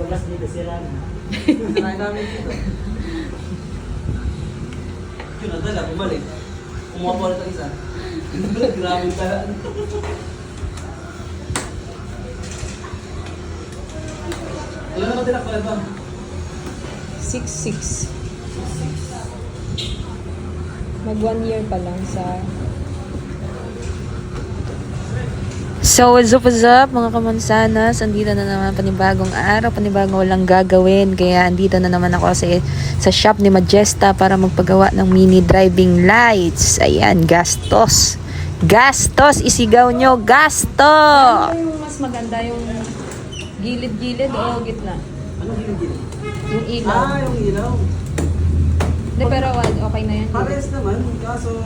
Bagas dito sila na. Sinayin namin dito. Yun, nadala, bumalik. Kumuha po ulit ang isa. Grabe pala. Ilan naman tinakbal ba? 6'6". Mag 1 year pa lang sa... So, what's up mga kamansanas? Andito na naman panibagong araw, panibagong walang gagawin. Kaya andito na naman ako sa shop ni Majesta para magpagawa ng mini driving lights. Ayan, gastos. Gastos! Isigaw nyo, gasto! Ano yung mas maganda? Yung gilid-gilid o gitna? Anong gilid-gilid? Yung ilaw. Yung ilaw. Hindi, pero okay na yan. Pares naman, kaso...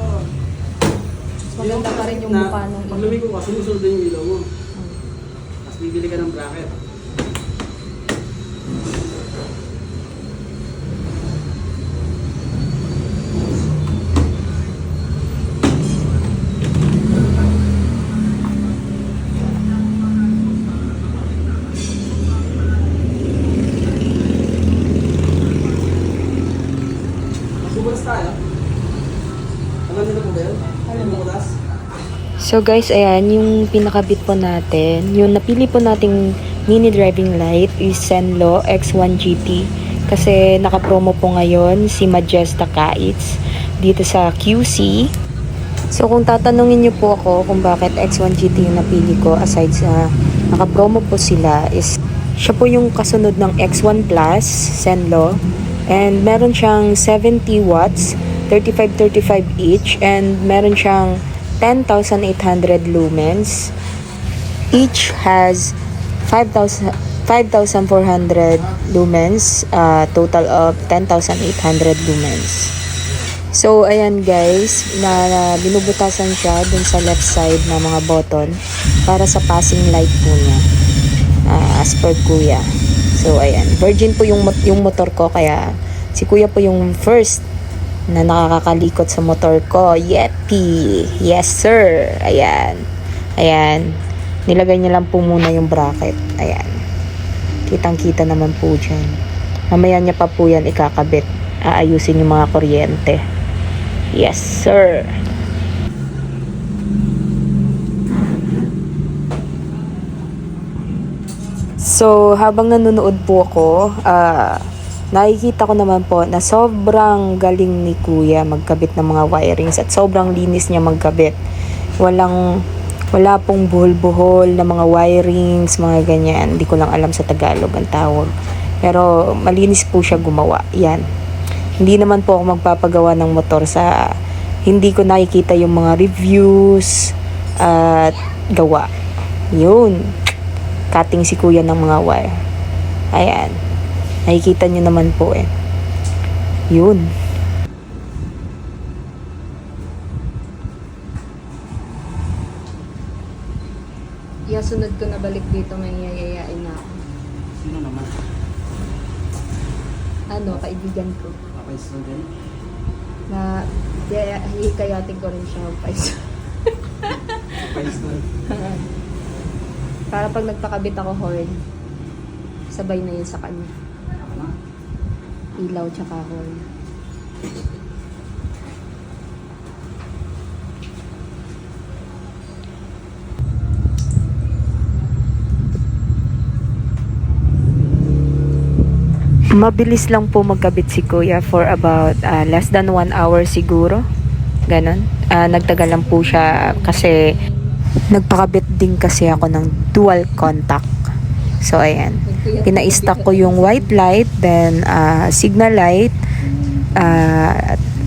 Mas maganda pa rin yung mukha nung Pag ilaw. lumiko ka, sumusunod din yung ilaw mo. Tapos bibili ka ng bracket. Masubulas tayo. Alam niyo na po ba yun? Masubulas? So guys, ayan, yung pinakabit po natin, yung napili po nating mini driving light is Senlo X1 GT. Kasi nakapromo po ngayon si Majesta Kites dito sa QC. So kung tatanungin niyo po ako kung bakit X1 GT yung napili ko, aside sa nakapromo po sila, is siya po yung kasunod ng X1 Plus Senlo. And meron siyang 70 watts, 35-35 each, and meron siyang 10,800 lumens. Each has 5,400 lumens, total of 10,800 lumens. So, ayan guys, na binubutasan siya dun sa left side na mga button para sa passing light po niya, as per kuya. So, ayan, virgin po yung motor ko, kaya si kuya po yung first na nakakalikot sa motor ko. Yeti! Yes, sir! Ayan. Ayan. Nilagay niya lang po muna yung bracket. Ayan. Kitang-kita naman po dyan. Mamaya niya pa po yan ikakabit. Aayusin yung mga kuryente. Yes, sir! So, habang nanonood po ako, nakikita ko naman po na sobrang galing ni kuya magkabit ng mga wirings at sobrang linis niya magkabit. Wala pong buhol-buhol na mga wirings, mga ganyan. Hindi ko lang alam sa Tagalog ang tawag. Pero malinis po siya gumawa. Yan. Hindi naman po ako magpapagawa ng motor sa hindi ko nakikita yung mga reviews at gawa. Yun. Cutting si kuya ng mga wire. Ayan. Nakikita nyo naman po eh. Yun. Sunod ko na balik dito, may yayayain na ako. Sino naman? Kaibigan ko. Okay, so then? Na hikayatin ko rin siya magpaiso. Paisman. Para pag nagpakabit ako horn, sabay na yun sa kanya. Ilaw tsaka horn. Mabilis lang po magkabit si kuya for about less than 1 hour siguro. Ganon. Nagtagal lang po siya kasi nagpakabit din kasi ako ng dual contact. So, ayan. Pina-stack ko yung white light, then signal light,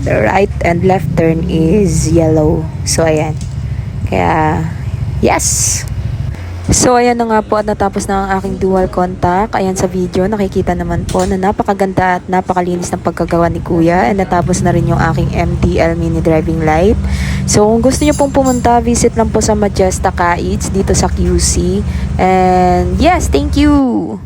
right and left turn is yellow. So, ayan. Kaya, yes! So, ayan na nga po at natapos na ang aking dual contact. Ayan sa video, nakikita naman po na napakaganda at napakalinis ng pagkagawa ni Kuya. And natapos na rin yung aking MDL mini driving light. So, kung gusto nyo pong pumunta, visit lang po sa Majesta Kites dito sa QC. And yes, thank you!